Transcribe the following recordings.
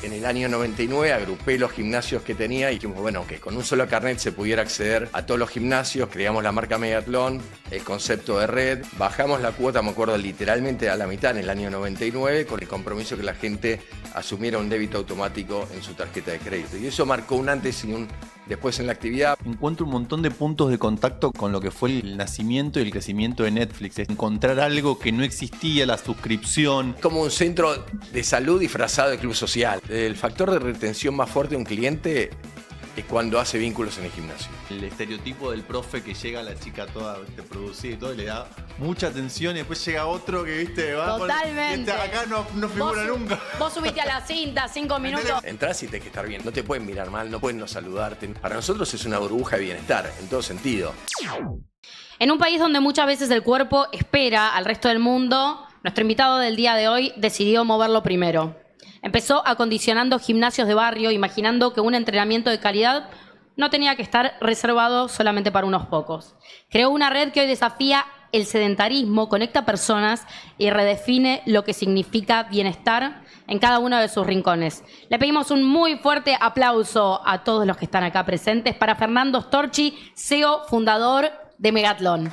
En el año 99 agrupé los gimnasios que tenía y dijimos, bueno, que con un solo carnet se pudiera acceder a todos los gimnasios, creamos la marca Megatlón, el concepto de red, bajamos la cuota, me acuerdo, literalmente a la mitad en el año 99, con el compromiso que la gente asumiera un débito automático en su tarjeta de crédito. Y eso marcó un antes y un después en la actividad. Encuentro un montón de puntos de contacto con lo que fue el nacimiento y el crecimiento de Netflix. Encontrar algo que no existía, la suscripción. Como un centro de salud disfrazado de club social. El factor de retención más fuerte de un cliente es cuando hace vínculos en el gimnasio. El estereotipo del profe que llega a la chica toda producida y todo, y le da mucha atención y después llega otro que, viste, va totalmente. Acá no figura nunca. Vos subiste a la cinta, 5 minutos. Entrás y tenés que estar bien. No te pueden mirar mal, no pueden no saludarte. Para nosotros es una burbuja de bienestar, en todo sentido. En un país donde muchas veces el cuerpo espera al resto del mundo, nuestro invitado del día de hoy decidió moverlo primero. Empezó acondicionando gimnasios de barrio, imaginando que un entrenamiento de calidad no tenía que estar reservado solamente para unos pocos. Creó una red que hoy desafía el sedentarismo, conecta personas y redefine lo que significa bienestar en cada uno de sus rincones. Le pedimos un muy fuerte aplauso a todos los que están acá presentes para Fernando Storchi, CEO, fundador de Megatlón.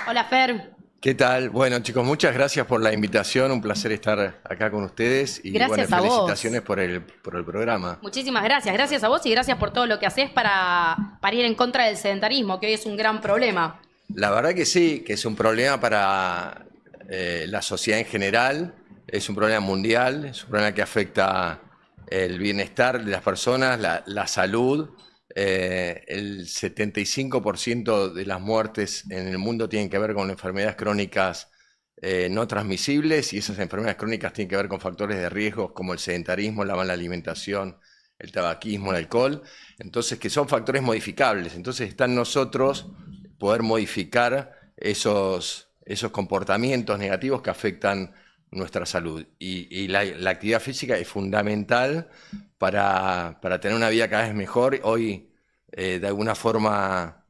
Hola, Fer. ¿Qué tal? Bueno, chicos, muchas gracias por la invitación. Un placer estar acá con ustedes. Y gracias bueno, a felicitaciones vos. por el programa. Muchísimas gracias. Gracias a vos y gracias por todo lo que haces para ir en contra del sedentarismo, que hoy es un gran problema. La verdad que sí, que es un problema para la sociedad en general. Es un problema mundial, es un problema que afecta el bienestar de las personas, la salud. El 75% de las muertes en el mundo tienen que ver con enfermedades crónicas no transmisibles, y esas enfermedades crónicas tienen que ver con factores de riesgo como el sedentarismo, la mala alimentación, el tabaquismo, el alcohol. Entonces, que son factores modificables. Entonces está en nosotros poder modificar esos comportamientos negativos que afectan nuestra salud. Y la actividad física es fundamental para tener una vida cada vez mejor. Hoy, de alguna forma,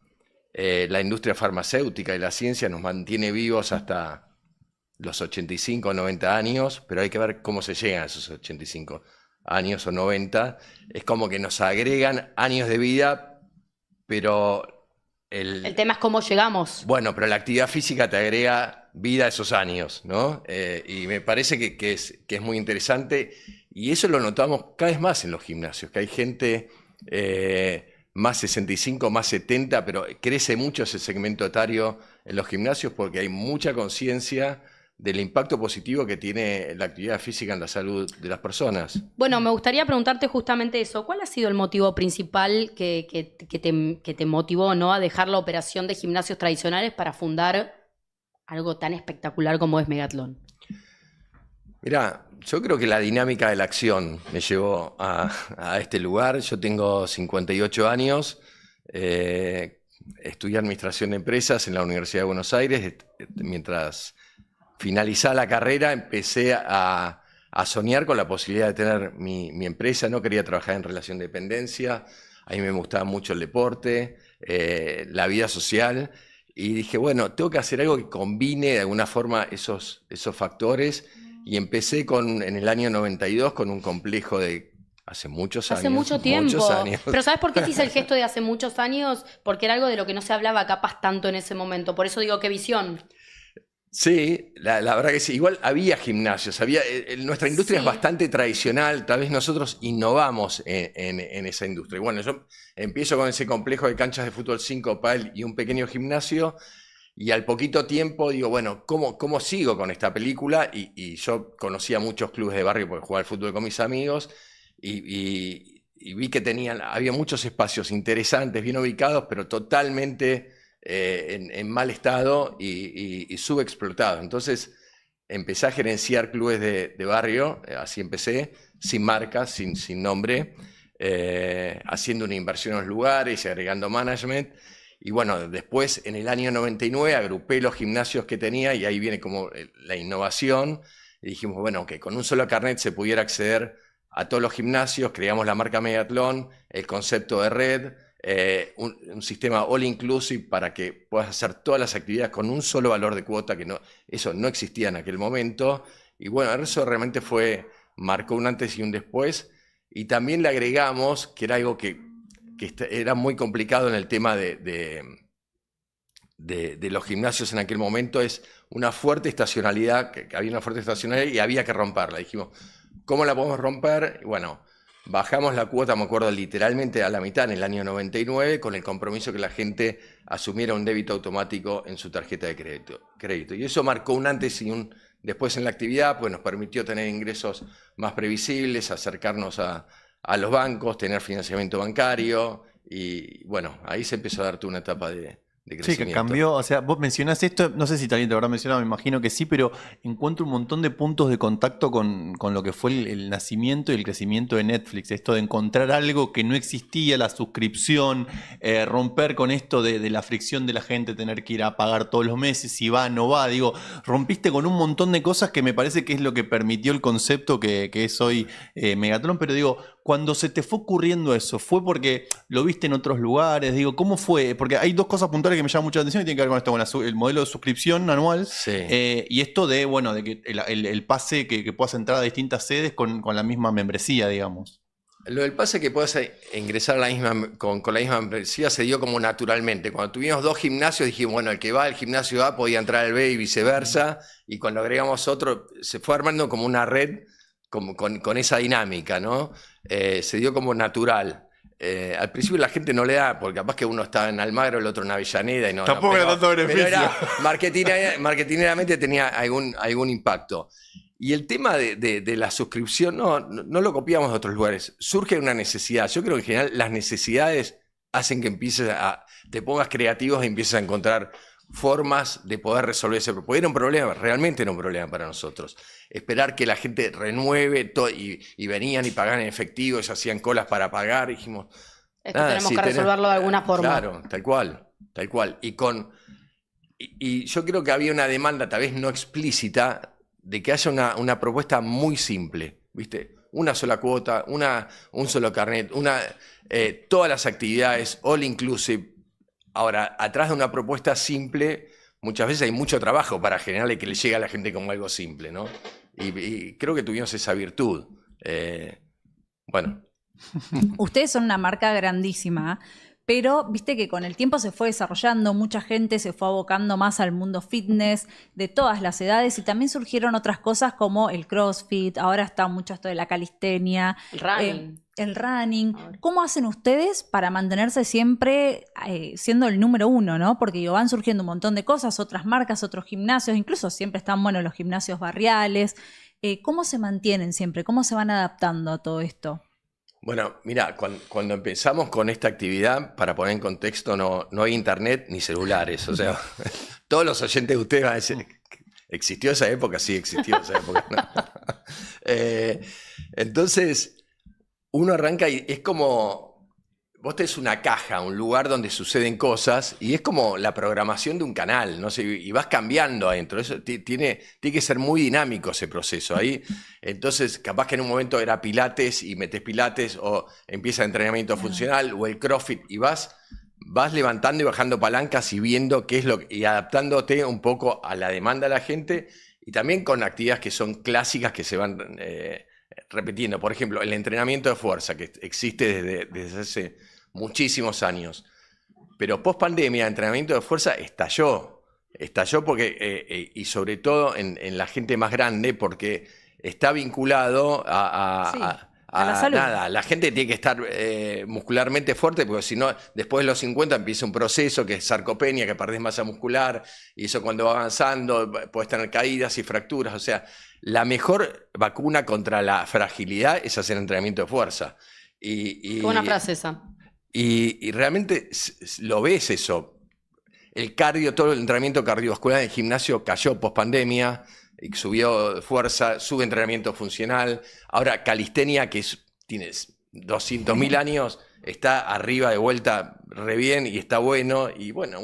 la industria farmacéutica y la ciencia nos mantiene vivos hasta los 85 o 90 años, pero hay que ver cómo se llegan a esos 85 años o 90. Es como que nos agregan años de vida, pero el tema es cómo llegamos. Bueno, pero la actividad física te agrega vida a esos años, ¿no? Y me parece que es muy interesante, y eso lo notamos cada vez más en los gimnasios, que hay gente más 65, más 70, pero crece mucho ese segmento etario en los gimnasios porque hay mucha conciencia del impacto positivo que tiene la actividad física en la salud de las personas. Bueno, me gustaría preguntarte justamente eso. ¿Cuál ha sido el motivo principal que te motivó, ¿no?, a dejar la operación de gimnasios tradicionales para fundar algo tan espectacular como es Megatlón? Mirá, yo creo que la dinámica de la acción me llevó a este lugar. Yo tengo 58 años, estudié Administración de Empresas en la Universidad de Buenos Aires. Mientras finalizaba la carrera empecé a soñar con la posibilidad de tener mi empresa. No quería trabajar en relación de dependencia, a mí me gustaba mucho el deporte, la vida social, y dije, bueno, tengo que hacer algo que combine de alguna forma esos factores, y empecé en el año 92 con un complejo de hace muchos años. Hace mucho tiempo. Muchos años. Pero ¿sabes por qué te hice el gesto de hace muchos años? Porque era algo de lo que no se hablaba capaz tanto en ese momento. Por eso digo, qué visión. Sí, la verdad que sí. Igual había gimnasios, nuestra industria es bastante tradicional, tal vez nosotros innovamos en esa industria. Y bueno, yo empiezo con ese complejo de canchas de fútbol 5, pádel y un pequeño gimnasio, y al poquito tiempo digo, bueno, ¿cómo sigo con esta película? Y yo conocía muchos clubes de barrio porque jugaba al fútbol con mis amigos, y vi que había muchos espacios interesantes, bien ubicados, pero totalmente en mal estado y subexplotados. Entonces empecé a gerenciar clubes de barrio, así empecé, sin marcas, sin nombre, haciendo una inversión en los lugares y agregando management. Y bueno, después en el año 99 agrupé los gimnasios que tenía, y ahí viene como la innovación, y dijimos, bueno, que con un solo carnet se pudiera acceder a todos los gimnasios, creamos la marca Megatlón, el concepto de red, un sistema all inclusive para que puedas hacer todas las actividades con un solo valor de cuota, eso no existía en aquel momento, Y bueno, eso realmente marcó un antes y un después. Y también le agregamos, que era algo que era muy complicado en el tema de los gimnasios en aquel momento, es una fuerte estacionalidad, que había una fuerte estacionalidad y había que romperla. Dijimos, ¿cómo la podemos romper? Y bueno, bajamos la cuota, me acuerdo, literalmente a la mitad en el año 99, con el compromiso que la gente asumiera un débito automático en su tarjeta de crédito. Y eso marcó un antes y un después en la actividad, pues nos permitió tener ingresos más previsibles, acercarnos a los bancos, tener financiamiento bancario, y bueno, ahí se empezó a dar toda una etapa de Sí, crecimiento. que cambió, o sea, vos mencionás esto, no sé si también te habrá mencionado, me imagino que sí, pero encuentro un montón de puntos de contacto con lo que fue el nacimiento y el crecimiento de Netflix, esto de encontrar algo que no existía, la suscripción, romper con esto de la fricción de la gente, tener que ir a pagar todos los meses, si va, no va, digo, rompiste con un montón de cosas que me parece que es lo que permitió el concepto que es hoy Megatron, pero digo, cuando se te fue ocurriendo eso, ¿fue porque lo viste en otros lugares? Digo, ¿cómo fue? Porque hay dos cosas puntuales que me llaman mucho la atención y tienen que ver con esto, con el modelo de suscripción anual, Sí. y esto de, bueno, de que el pase que puedas entrar a distintas sedes con la misma membresía, digamos. Lo del pase que puedas ingresar a con la misma membresía se dio como naturalmente. Cuando tuvimos 2 gimnasios dijimos, bueno, el que va al gimnasio A podía entrar al B y viceversa, y cuando agregamos otro, se fue armando como una red con esa dinámica, ¿no? Se dio como natural. Al principio la gente no le da, porque capaz que uno estaba en Almagro, el otro en Avellaneda, y no. Tampoco era tanto beneficio. Pero era, marketineramente tenía algún impacto. Y el tema de la suscripción no lo copiamos de otros lugares. Surge una necesidad. Yo creo que en general las necesidades hacen que te pongas creativos y empieces a encontrar formas de poder resolver ese problema. Porque era un problema, realmente era un problema para nosotros. Esperar que la gente renueve todo, y venían y pagaban en efectivo, y se hacían colas para pagar. Y dijimos, Esto tenemos que resolverlo de alguna forma. Claro, tal cual. Y yo creo que había una demanda, tal vez no explícita, de que haya una propuesta muy simple, ¿viste? Una sola cuota, un solo carnet, todas las actividades, all inclusive. Ahora, atrás de una propuesta simple, muchas veces hay mucho trabajo para generarle que le llegue a la gente como algo simple, ¿no? Y creo que tuvimos esa virtud. Bueno. Ustedes son una marca grandísima, pero viste que con el tiempo se fue desarrollando, mucha gente se fue abocando más al mundo fitness de todas las edades, y también surgieron otras cosas como el CrossFit, ahora está mucho esto de la calistenia, el running. ¿Cómo hacen ustedes para mantenerse siempre siendo el número uno, ¿no? Porque van surgiendo un montón de cosas, otras marcas, otros gimnasios, incluso siempre están, bueno, los gimnasios barriales. ¿Cómo se mantienen siempre? ¿Cómo se van adaptando a todo esto? Bueno, mira, cuando empezamos con esta actividad, para poner en contexto, no hay internet ni celulares. O sea, todos los oyentes de ustedes van a decir, ¿existió esa época? Sí, existió esa época. ¿No? Entonces, uno arranca y es como, vos tenés una caja, un lugar donde suceden cosas, y es como la programación de un canal, no sé, y vas cambiando adentro. Eso tiene que ser muy dinámico ese proceso ahí. Entonces, capaz que en un momento era pilates y metés pilates, o empieza entrenamiento funcional, o el CrossFit, y vas levantando y bajando palancas y viendo qué es y adaptándote un poco a la demanda de la gente, y también con actividades que son clásicas que se van repitiendo. Por ejemplo, el entrenamiento de fuerza, que existe desde hace muchísimos años. Pero post pandemia, el entrenamiento de fuerza estalló porque, y sobre todo en la gente más grande, porque está vinculado a la salud. Nada, la gente tiene que estar muscularmente fuerte, porque si no, después de los 50 empieza un proceso que es sarcopenia, que perdés masa muscular, y eso cuando va avanzando puedes tener caídas y fracturas. O sea, la mejor vacuna contra la fragilidad es hacer entrenamiento de fuerza. Qué buena frase esa. Y realmente lo ves eso. El cardio, todo el entrenamiento cardiovascular en el gimnasio cayó post pandemia, subió fuerza, sube entrenamiento funcional. Ahora calistenia, que tiene 200.000 años, está arriba de vuelta re bien y está bueno. Y bueno,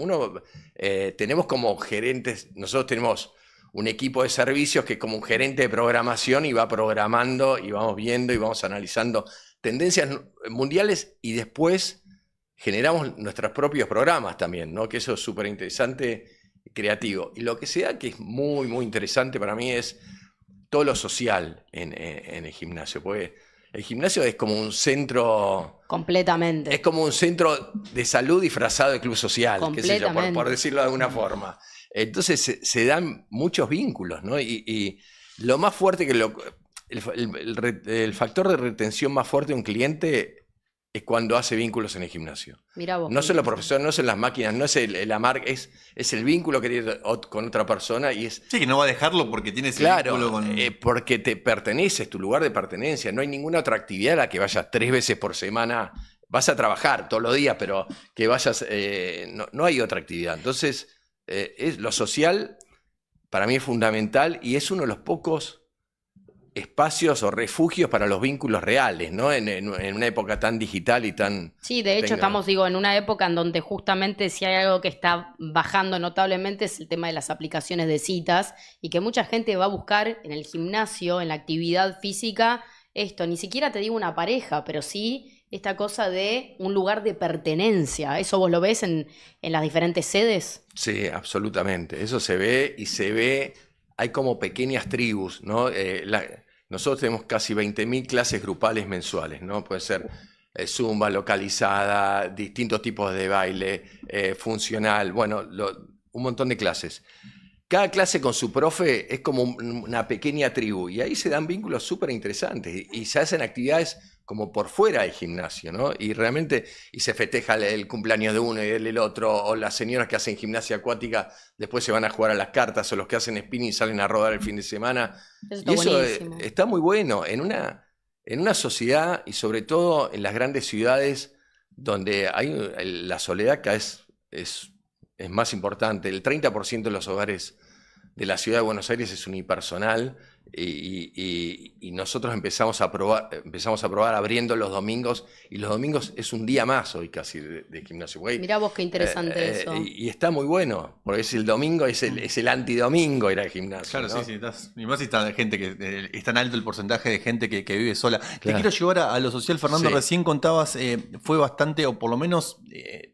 tenemos como gerentes, nosotros tenemos un equipo de servicios que es como un gerente de programación y va programando y vamos viendo y vamos analizando tendencias mundiales, y después generamos nuestros propios programas también, ¿no? Que eso es súper interesante y creativo. Y lo que se da, que es muy, muy interesante para mí, es todo lo social en el gimnasio, porque el gimnasio es como un centro... Completamente. Es como un centro de salud disfrazado de club social, qué sé yo, por decirlo de alguna forma. Entonces se dan muchos vínculos, ¿no? Y lo más fuerte que el factor de retención más fuerte de un cliente es cuando hace vínculos en el gimnasio. Mirá vos, no son los profesores, no son las máquinas, no es la marca, es el vínculo que tiene con otra persona y es... Sí, que no va a dejarlo porque tiene ese vínculo con... porque te pertenece, es tu lugar de pertenencia. No hay ninguna otra actividad a la que vayas 3 veces por semana. Vas a trabajar todos los días, pero que vayas... no hay otra actividad. Entonces, lo social para mí es fundamental y es uno de los pocos espacios o refugios para los vínculos reales, ¿no? En una época tan digital y tan... Sí, de hecho estamos, en una época en donde justamente si hay algo que está bajando notablemente es el tema de las aplicaciones de citas y que mucha gente va a buscar en el gimnasio, en la actividad física, esto, ni siquiera te digo una pareja, pero sí esta cosa de un lugar de pertenencia. ¿Eso vos lo ves en las diferentes sedes? Sí, absolutamente. Eso se ve y se ve, hay como pequeñas tribus, ¿no? Nosotros tenemos casi 20.000 clases grupales mensuales, ¿no? Puede ser zumba localizada, distintos tipos de baile, funcional, bueno, un montón de clases. Cada clase con su profe es como una pequeña tribu y ahí se dan vínculos súper interesantes y se hacen actividades como por fuera del gimnasio, ¿no? Y realmente, y se festeja el cumpleaños de uno y del otro, o las señoras que hacen gimnasia acuática después se van a jugar a las cartas, o los que hacen spinning salen a rodar el fin de semana. Eso y eso buenísimo. está muy bueno en una sociedad y sobre todo en las grandes ciudades donde la soledad cada vez es más importante. El 30% de los hogares de la ciudad de Buenos Aires es unipersonal y nosotros empezamos a probar abriendo los domingos y los domingos es un día más hoy casi de gimnasio. Mirá vos qué interesante eso. Y está muy bueno, porque es el domingo, es el antidomingo ir al gimnasio. Claro, ¿no? sí, y más si está gente que es tan alto el porcentaje de gente que vive sola. Claro. Te quiero llevar a lo social, Fernando. Sí. Recién contabas, fue bastante, o por lo menos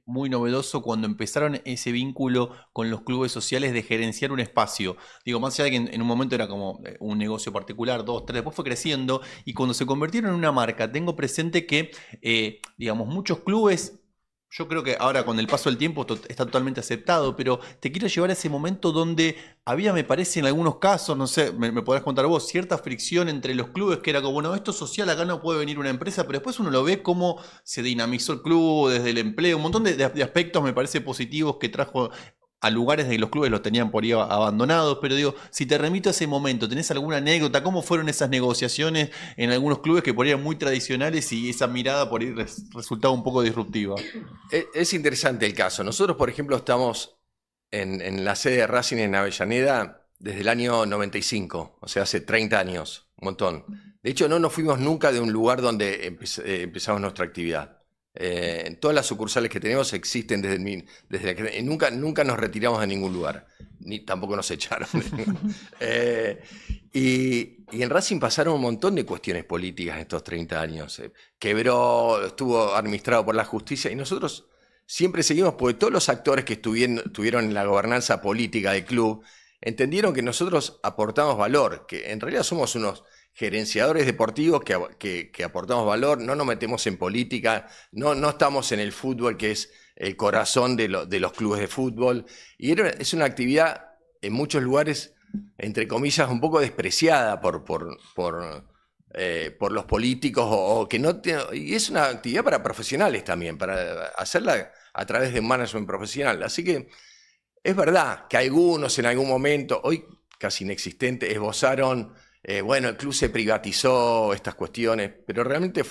muy novedoso cuando empezaron ese vínculo con los clubes sociales de gerenciar un espacio. Digo, más allá de que en un momento era como un negocio particular, 2, 3, después fue creciendo y cuando se convirtieron en una marca, tengo presente que, digamos, muchos clubes, yo creo que ahora con el paso del tiempo está totalmente aceptado, pero te quiero llevar a ese momento donde había, me parece, en algunos casos, no sé, me podrás contar vos, cierta fricción entre los clubes que era como, bueno, esto es social, acá no puede venir una empresa, pero después uno lo ve cómo se dinamizó el club desde el empleo, un montón de aspectos me parece positivos que trajo a lugares de los clubes los tenían por ahí abandonados, pero digo, si te remito a ese momento, ¿tenés alguna anécdota? ¿Cómo fueron esas negociaciones en algunos clubes que por ahí eran muy tradicionales y esa mirada por ahí resultaba un poco disruptiva? Es interesante el caso. Nosotros, por ejemplo, estamos en la sede de Racing en Avellaneda desde el año 95, o sea, hace 30 años, un montón. De hecho, no nos fuimos nunca de un lugar donde empezamos nuestra actividad. Todas las sucursales que tenemos existen desde nunca nos retiramos de ningún lugar, ni tampoco nos echaron. Y en Racing pasaron un montón de cuestiones políticas en estos 30 años. Quebró, estuvo administrado por la justicia y nosotros siempre seguimos porque todos los actores que estuvieron en la gobernanza política del club entendieron que nosotros aportamos valor, que en realidad somos unos gerenciadores deportivos que aportamos valor, no nos metemos en política, no estamos en el fútbol, que es el corazón de los clubes de fútbol. Y es una actividad en muchos lugares, entre comillas, un poco despreciada por los políticos, y es una actividad para profesionales también, para hacerla a través de un management profesional. Así que es verdad que algunos en algún momento, hoy casi inexistente, esbozaron... bueno, el club se privatizó, estas cuestiones, pero realmente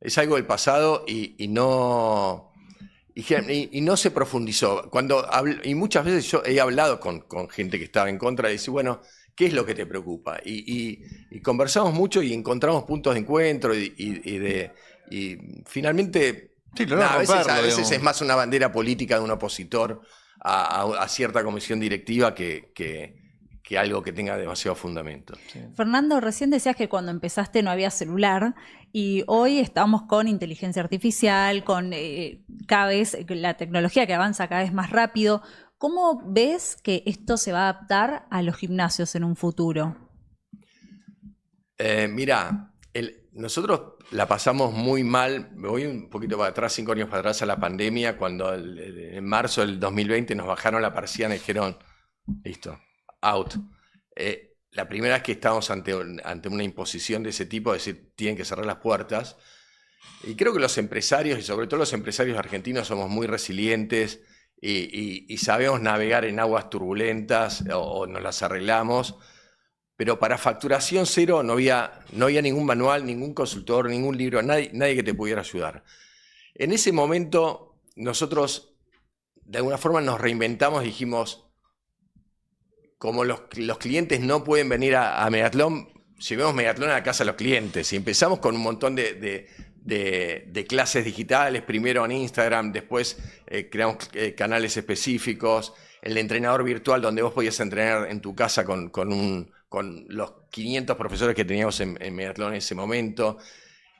es algo del pasado y no se profundizó. Y muchas veces yo he hablado con gente que estaba en contra y dice, bueno, ¿qué es lo que te preocupa? Y conversamos mucho y encontramos puntos de encuentro y finalmente sí, a veces es más una bandera política de un opositor a cierta comisión directiva que algo que tenga demasiado fundamento. Sí. Fernando, recién decías que cuando empezaste no había celular y hoy estamos con inteligencia artificial, con cada vez la tecnología que avanza cada vez más rápido. ¿Cómo ves que esto se va a adaptar a los gimnasios en un futuro? Mira, nosotros la pasamos muy mal. Me voy un poquito para atrás, 5 años para atrás, a la pandemia, cuando en marzo del 2020 nos bajaron la persiana y dijeron, listo, out. La primera vez que estábamos ante una imposición de ese tipo, es decir, tienen que cerrar las puertas. Y creo que los empresarios, y sobre todo los empresarios argentinos, somos muy resilientes y sabemos navegar en aguas turbulentas o nos las arreglamos. Pero para facturación cero no había ningún manual, ningún consultor, ningún libro, nadie que te pudiera ayudar. En ese momento nosotros de alguna forma nos reinventamos y dijimos, como los clientes no pueden venir a Megatlón, llevemos Megatlón a la casa de los clientes. Y empezamos con un montón de clases digitales, primero en Instagram, después creamos canales específicos, el entrenador virtual donde vos podías entrenar en tu casa con los 500 profesores que teníamos en Megatlón en ese momento.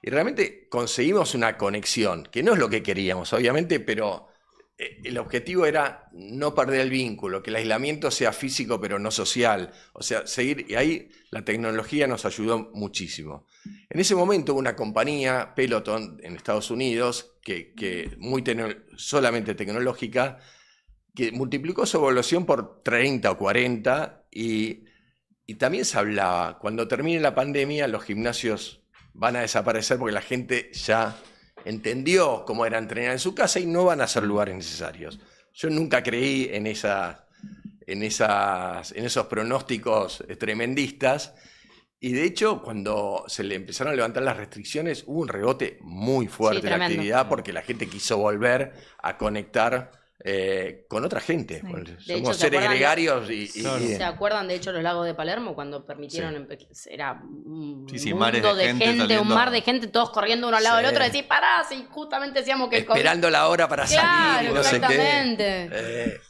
Y realmente conseguimos una conexión, que no es lo que queríamos, obviamente, pero el objetivo era no perder el vínculo, que el aislamiento sea físico pero no social. O sea, seguir, y ahí la tecnología nos ayudó muchísimo. En ese momento hubo una compañía, Peloton, en Estados Unidos, que solamente tecnológica, que multiplicó su evaluación por 30 o 40 y también se hablaba, cuando termine la pandemia los gimnasios van a desaparecer porque la gente ya entendió cómo era entrenar en su casa y no van a ser lugares necesarios. Yo nunca creí en esos pronósticos tremendistas y de hecho cuando se le empezaron a levantar las restricciones hubo un rebote muy fuerte de la actividad porque la gente quiso volver a conectar con otra gente. Sí. Somos seres gregarios ¿Se acuerdan de hecho los lagos de Palermo cuando permitieron? Sí. Era un mundo de gente, un mar de gente, todos corriendo uno al lado del otro, decir, pará, si justamente decíamos que esperando la hora para salir, no exactamente. Sé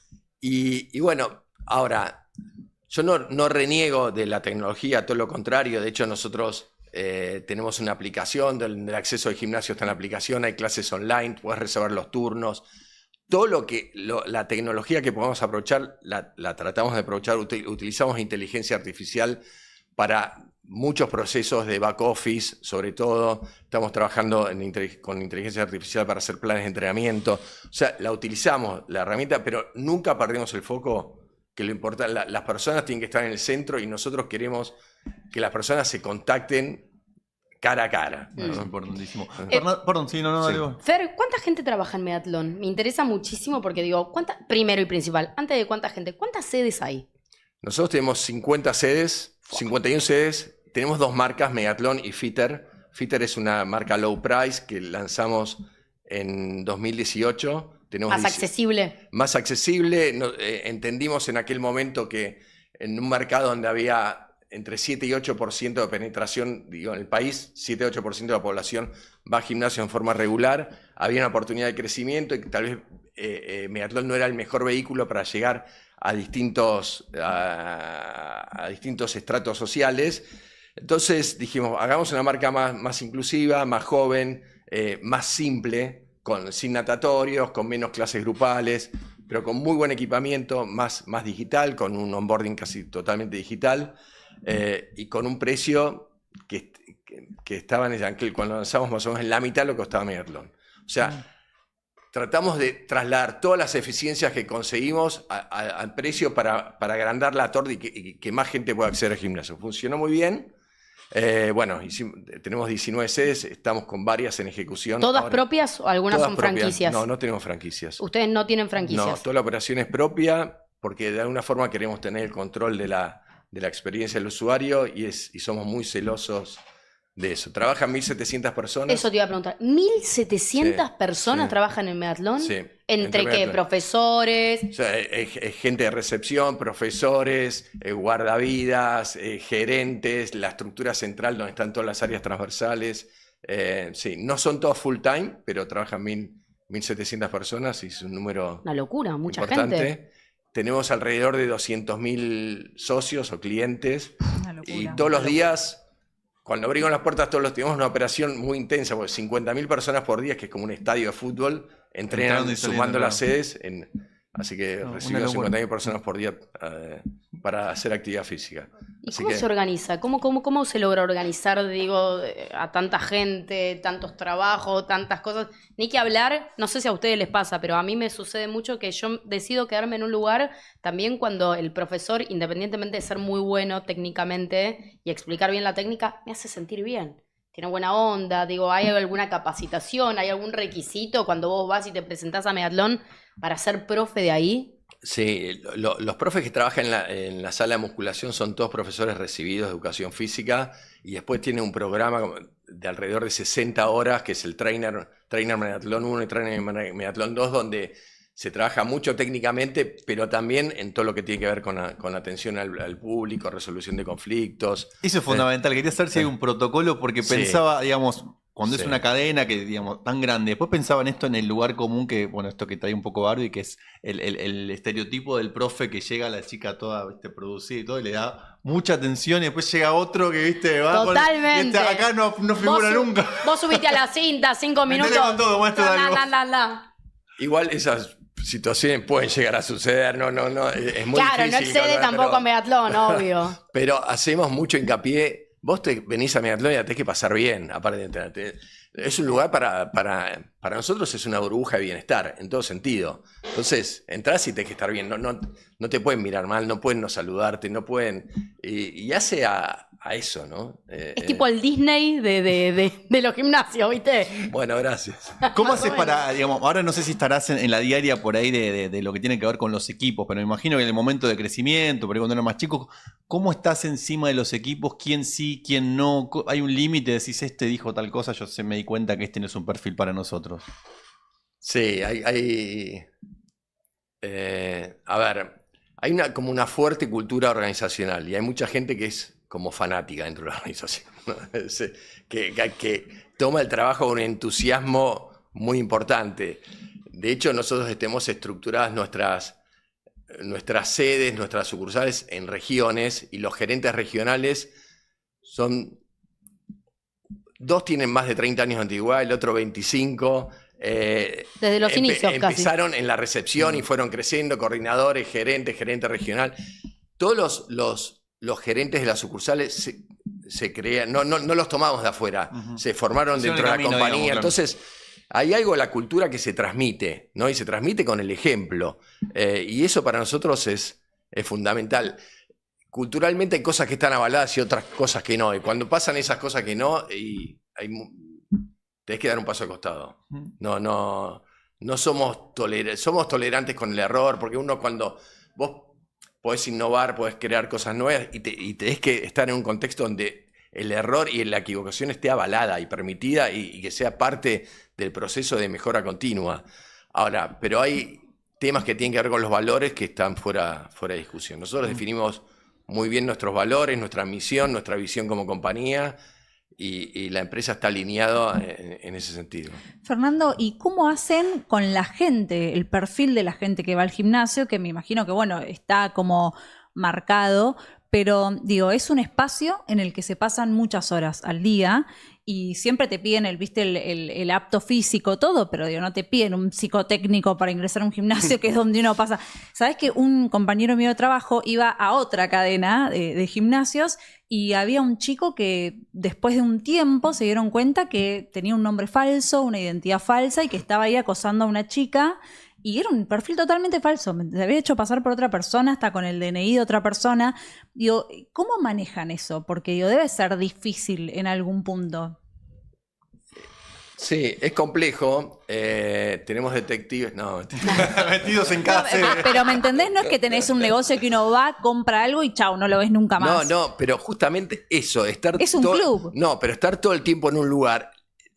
qué. Y bueno, ahora, yo no reniego de la tecnología, todo lo contrario. De hecho, nosotros tenemos una aplicación, del acceso al gimnasio está en la aplicación, hay clases online, puedes reservar los turnos. Todo la tecnología que podamos aprovechar, la tratamos de aprovechar. Utilizamos inteligencia artificial para muchos procesos de back office, sobre todo. Estamos trabajando con inteligencia artificial para hacer planes de entrenamiento. O sea, la utilizamos, la herramienta, pero nunca perdemos el foco, que lo importante, las personas tienen que estar en el centro y nosotros queremos que las personas se contacten cara a cara. Eso es importantísimo. Perdón, sí, no, Sí. digo. Fer, ¿cuánta gente trabaja en Megatlón? Me interesa muchísimo porque digo, primero y principal, antes de cuánta gente, ¿cuántas sedes hay? Nosotros tenemos 50 sedes, 51 sedes. Tenemos 2 marcas, Megatlón y Fitter. Fitter es una marca low price que lanzamos en 2018. Más accesible. Más accesible. Entendimos en aquel momento que en un mercado donde había entre 7 y 8% de penetración, digo, en el país, 7 y 8% de la población va a gimnasio en forma regular, había una oportunidad de crecimiento y que tal vez Megatlón no era el mejor vehículo para llegar a distintos estratos sociales. Entonces dijimos, hagamos una marca más inclusiva, más joven, más simple, sin natatorios, con menos clases grupales, pero con muy buen equipamiento, más digital, con un onboarding casi totalmente digital. Y con un precio que estaba cuando lanzamos más o menos en la mitad de lo que costaba Megatlón. O sea, tratamos de trasladar todas las eficiencias que conseguimos al precio para agrandar la torta y que más gente pueda acceder al gimnasio. Funcionó muy bien. Bueno, tenemos 19 sedes, estamos con varias en ejecución. ¿Todas ahora, propias o algunas son propias. franquicias? No tenemos franquicias. ¿Ustedes no tienen franquicias? No, toda la operación es propia porque de alguna forma queremos tener el control de la experiencia del usuario y somos muy celosos de eso. Trabajan 1.700 personas. Eso te iba a preguntar. ¿1.700 personas trabajan en Megatlón? Sí. ¿Entre qué? Megatlón. ¿Profesores? O sea, gente de recepción, profesores, guardavidas, gerentes, la estructura central donde están todas las áreas transversales. Sí, no son todos full time, pero trabajan 1.700 personas y es un número Una locura, mucha importante. gente. Tenemos alrededor de 200.000 socios o clientes. Una locura. Y todos los días, cuando abrimos las puertas, tenemos una operación muy intensa, porque 50.000 personas por día, que es como un estadio de fútbol, entrenan Entrando y saliendo, sumando las claro. sedes. Así que recibimos 50.000 personas por día. para hacer actividad física. ¿Y Así cómo que, se organiza? ¿Cómo se logra organizar, digo, a tanta gente, tantos trabajos, tantas cosas? Ni que hablar, no sé si a ustedes les pasa, pero a mí me sucede mucho que yo decido quedarme en un lugar también cuando el profesor, independientemente de ser muy bueno técnicamente y explicar bien la técnica, me hace sentir bien. Tiene buena onda, digo, ¿hay alguna capacitación, hay algún requisito cuando vos vas y te presentás a Meatlón para ser profe de ahí? sí, los profes que trabajan en la sala de musculación son todos profesores recibidos de educación física y después tienen un programa de alrededor de 60 horas que es el Trainer Meatlón 1 y Trainer Meatlón 2, donde se trabaja mucho técnicamente, pero también en todo lo que tiene que ver con atención al público, resolución de conflictos. Eso es fundamental. Quería saber si hay un protocolo porque Sí. pensaba, digamos, cuando es Sí. una cadena que, digamos, tan grande. Después pensaba en esto en el lugar común que, bueno, esto que trae un poco Barbie, que es el estereotipo del profe que llega a la chica toda, viste, producida y todo, y le da mucha atención y después llega otro que, viste, va Totalmente. acá no figura nunca. Vos subiste a la cinta, 5 Metele minutos. con todo, maestro, dale vos. La. Igual esas situaciones pueden llegar a suceder, es muy Claro, no difícil. excede calcular, tampoco pero- a Meatlón, obvio. Pero hacemos mucho hincapié. Vos te venís a Meatlón y la tenés que pasar bien, aparte de entrenarte. Es un lugar para nosotros, es una burbuja de bienestar, en todo sentido. Entonces, entrás y tenés que estar bien. No te pueden mirar mal, no pueden no saludarte, no pueden. Y hace a eso, ¿no? Es tipo el Disney de los gimnasios, ¿viste? Bueno, gracias. ¿Cómo Más o haces menos. para, digamos, ahora no sé si estarás en la diaria por ahí de lo que tiene que ver con los equipos, pero me imagino que en el momento de crecimiento, por ahí cuando eran más chicos, ¿cómo estás encima de los equipos? ¿Quién sí, quién no? ¿Hay un límite? Decís, este dijo tal cosa, me di cuenta que este no es un perfil para nosotros. Sí, a ver, hay como una fuerte cultura organizacional y hay mucha gente que es como fanática dentro de la organización, ¿no? Sí, que toma el trabajo con un entusiasmo muy importante. De hecho, nosotros tenemos estructuradas nuestras sedes, nuestras sucursales en regiones y los gerentes regionales son... 2 tienen más de 30 años de antigüedad, el otro 25. Desde los inicios casi. Empezaron en la recepción y fueron creciendo, coordinadores, gerente regional. Todos los gerentes de las sucursales se crean, no los tomamos de afuera, se formaron Hicieron dentro de el la camino, compañía. digamos, claro. Entonces, hay algo de la cultura que se transmite, ¿no? Y se transmite con el ejemplo. Y eso para nosotros es fundamental. Culturalmente hay cosas que están avaladas y otras cosas que no. Y cuando pasan esas cosas que no, tenés que dar un paso al costado. No somos tolerantes con el error, porque cuando vos podés innovar, podés crear cosas nuevas y tenés que estar en un contexto donde el error y la equivocación esté avalada y permitida y que sea parte del proceso de mejora continua. Ahora, pero hay temas que tienen que ver con los valores que están fuera de discusión. Nosotros definimos muy bien nuestros valores, nuestra misión, nuestra visión como compañía y la empresa está alineada en ese sentido. Fernando, ¿y cómo hacen con la gente, el perfil de la gente que va al gimnasio? Que me imagino que, bueno, está como marcado, pero digo, es un espacio en el que se pasan muchas horas al día y siempre te piden el apto físico, todo, pero digo, no te piden un psicotécnico para ingresar a un gimnasio, que es donde uno pasa. ¿Sabes que un compañero mío de trabajo iba a otra cadena de gimnasios y había un chico que después de un tiempo se dieron cuenta que tenía un nombre falso, una identidad falsa y que estaba ahí acosando a una chica? Y era un perfil totalmente falso. Se había hecho pasar por otra persona, hasta con el DNI de otra persona. Digo, ¿cómo manejan eso? Porque digo, debe ser difícil en algún punto. Sí, es complejo. Tenemos detectives. No, Metidos en cada sede. Pero ¿me entendés? No es que tenés un negocio que uno va, compra algo y chau, no lo ves nunca más. no, pero justamente eso, Es un club. No, pero estar todo el tiempo en un lugar,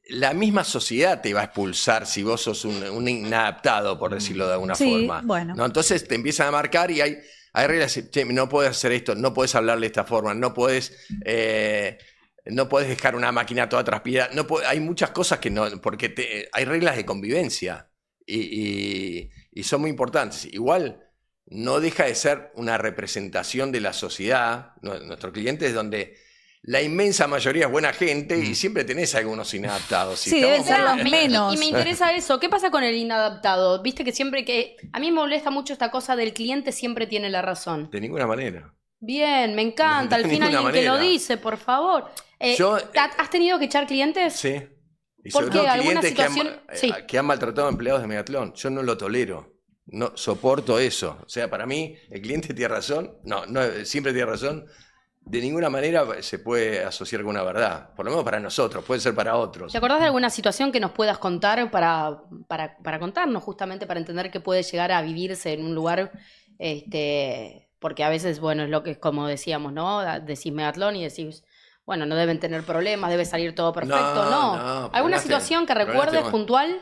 la misma sociedad te va a expulsar si vos sos un inadaptado, por decirlo de alguna Sí, forma. bueno. ¿No? Entonces te empiezan a marcar y hay reglas. Che, no puedes hacer esto, no puedes hablarle de esta forma, no puedes dejar una máquina toda transpirada. Hay muchas cosas que no, porque hay reglas de convivencia y son muy importantes. Igual no deja de ser una representación de la sociedad. Nuestro cliente es donde la inmensa mayoría es buena gente y siempre tenés algunos inadaptados. Sí, deben ser Estamos los muy- menos. Y me interesa eso. ¿Qué pasa con el inadaptado? Viste que siempre a mí me molesta mucho esta cosa del cliente siempre tiene la razón. De ninguna manera. Bien, me encanta. Al De fin ninguna alguien que lo manera. dice, por favor. Yo, ¿Has tenido que echar clientes? Sí. Y ¿Por sobre qué? todo ¿Alguna clientes situación? Sí. que han maltratado a empleados de Megatlón. Yo no lo tolero. No soporto eso. O sea, para mí, el cliente tiene razón. No, siempre tiene razón. De ninguna manera se puede asociar con una verdad. Por lo menos para nosotros, puede ser para otros. ¿Te acordás de alguna situación que nos puedas contar para contarnos, justamente para entender que puede llegar a vivirse en un lugar? Porque a veces, bueno, es lo que es como decíamos, ¿no? Decís Megatlón y decís, bueno, no deben tener problemas, debe salir todo perfecto. No. ¿Alguna situación que recuerdes puntual?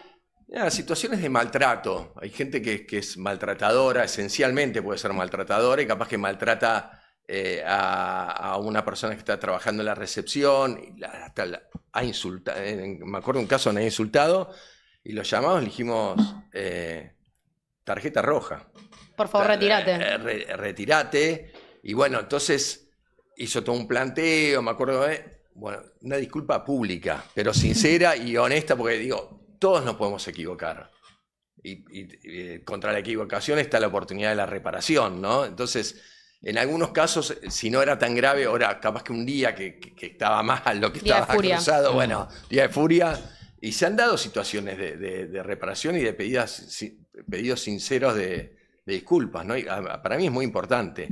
Situaciones de maltrato. Hay gente que es maltratadora, esencialmente puede ser maltratadora y capaz que maltrata a una persona que está trabajando en la recepción. Y ha insultado. Me acuerdo de un caso donde ha insultado y lo llamamos, le dijimos tarjeta roja. Por favor, retírate. Retírate. Y bueno, entonces hizo todo un planteo, me acuerdo, bueno, una disculpa pública, pero sincera y honesta, porque digo, todos nos podemos equivocar. Y contra la equivocación está la oportunidad de la reparación, ¿no? Entonces, en algunos casos, si no era tan grave, ahora capaz que un día que estaba mal, lo que Día de estaba furia. cruzado, bueno, día de furia, y se han dado situaciones de reparación y de pedidos sinceros de disculpas, ¿no? Y para mí es muy importante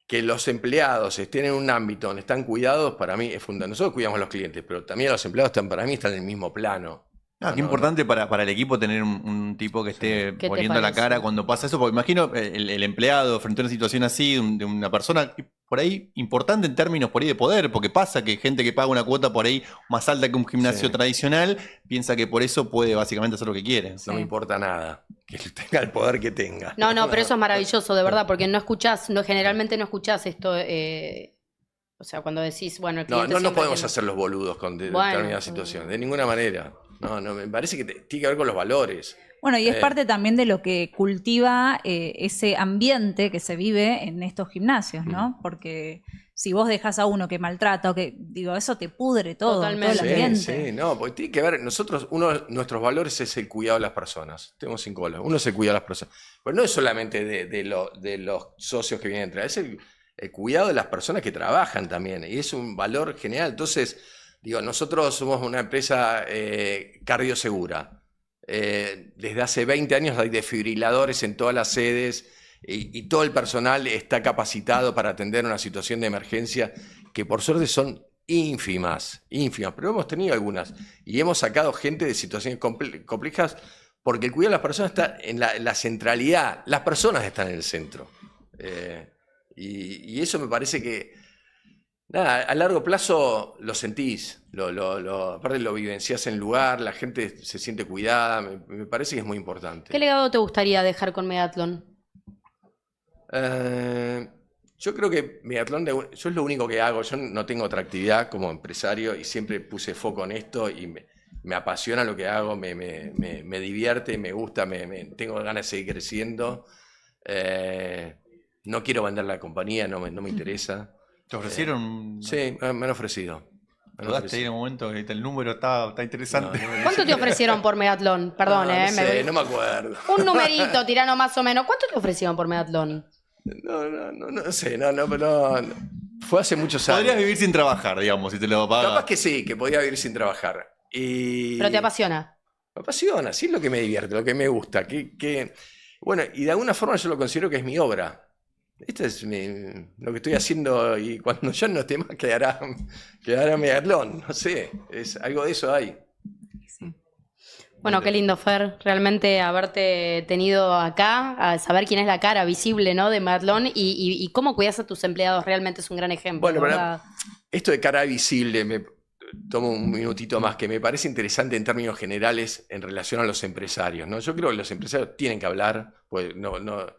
que los empleados estén en un ámbito donde están cuidados. Para mí es fundamental. Nosotros cuidamos a los clientes, pero también los empleados para mí están en el mismo plano. Qué importante para el equipo tener un tipo que esté ¿Qué te poniendo la parece? cara cuando pasa eso, porque imagino el empleado frente a una situación así, de una persona por ahí importante en términos por ahí de poder, porque pasa que gente que paga una cuota por ahí más alta que un gimnasio Sí. tradicional, piensa que por eso puede básicamente hacer lo que quiere. No me importa nada. Que tenga el poder que tenga. No, pero eso es maravilloso, de verdad, porque no escuchás, generalmente no escuchás esto. O sea, cuando decís, bueno, el No cliente nos siempre podemos tiene- hacer los boludos con Bueno, determinadas situaciones. De ninguna manera. No, me parece que tiene que ver con los valores. Bueno, y es parte también de lo que cultiva ese ambiente que se vive en estos gimnasios, ¿no? Porque si vos dejás a uno que maltrata o que, digo, eso te pudre todo, Totalmente. todo el Sí, ambiente. sí, no, porque tiene que ver, uno de nuestros valores es el cuidado de las personas. Tenemos 5 valores. Uno es el cuidado de las personas. Pero no es solamente de los socios que vienen a entrar, es el cuidado de las personas que trabajan también. Y es un valor general. Entonces, digo, nosotros somos una empresa cardiosegura. Desde hace 20 años hay desfibriladores en todas las sedes y todo el personal está capacitado para atender una situación de emergencia que por suerte son ínfimas, pero hemos tenido algunas y hemos sacado gente de situaciones complejas porque el cuidado de las personas está en la centralidad, las personas están en el centro. Y eso me parece que, nada, a largo plazo lo sentís, aparte lo vivenciás en el lugar, la gente se siente cuidada, me parece que es muy importante. ¿Qué legado te gustaría dejar con Megatlón? Yo creo que Megatlón, yo es lo único que hago, yo no tengo otra actividad como empresario y siempre puse foco en esto y me apasiona lo que hago, me divierte, me gusta, tengo ganas de seguir creciendo. No quiero vender la compañía, no me interesa. ¿Te ofrecieron? Sí, me han ofrecido. ¿Dudaste ahí en un momento que el número está interesante? ¿Cuánto te ofrecieron por Megatlón? Perdón, no sé, no me acuerdo. Un numerito, tirano más o menos. ¿Cuánto te ofrecieron por Megatlón? No sé, pero fue hace muchos años. Podrías vivir sin trabajar, digamos, si te lo pagas. Capaz que sí, que podía vivir sin trabajar. Pero te apasiona. Me apasiona, sí es lo que me divierte, lo que me gusta. Bueno, y de alguna forma yo lo considero que es mi obra. Esto es lo que estoy haciendo y cuando yo no esté más quedará Megatlón. No sé, algo de eso hay. Bueno, qué lindo, Fer, realmente haberte tenido acá, a saber quién es la cara visible, ¿no?, de Megatlón y cómo cuidas a tus empleados, realmente es un gran ejemplo. Bueno, ¿verdad? esto de cara visible, me tomo un minutito más, que me parece interesante en términos generales en relación a los empresarios, ¿no? Yo creo que los empresarios tienen que hablar, pues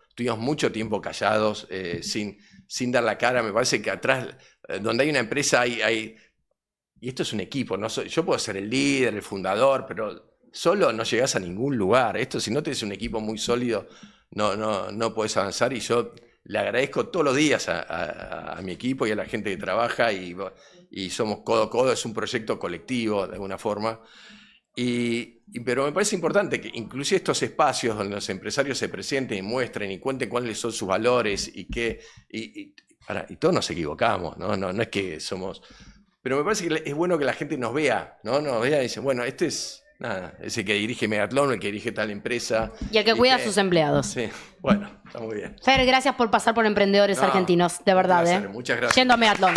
estuvimos mucho tiempo callados, sin dar la cara. Me parece que atrás, donde hay una empresa, hay y esto es un equipo, ¿no? Yo puedo ser el líder, el fundador, pero solo no llegás a ningún lugar. Esto, si no tenés un equipo muy sólido, no podés avanzar. Y yo le agradezco todos los días a mi equipo y a la gente que trabaja y somos codo a codo. Es un proyecto colectivo de alguna forma. Pero me parece importante que inclusive estos espacios donde los empresarios se presenten y muestren y cuenten cuáles son sus valores y y todos nos equivocamos, ¿no? No es que somos... Pero me parece que es bueno que la gente nos vea, ¿no? Nos vea y dice, bueno, este es, nada, ese que dirige Megatlón, el que dirige tal empresa. Y el que cuida a sus empleados. Sí, bueno, está muy bien. Fer, gracias por pasar por Emprendedores No, Argentinos, de verdad. un placer, muchas gracias. Yendo a Megatlón.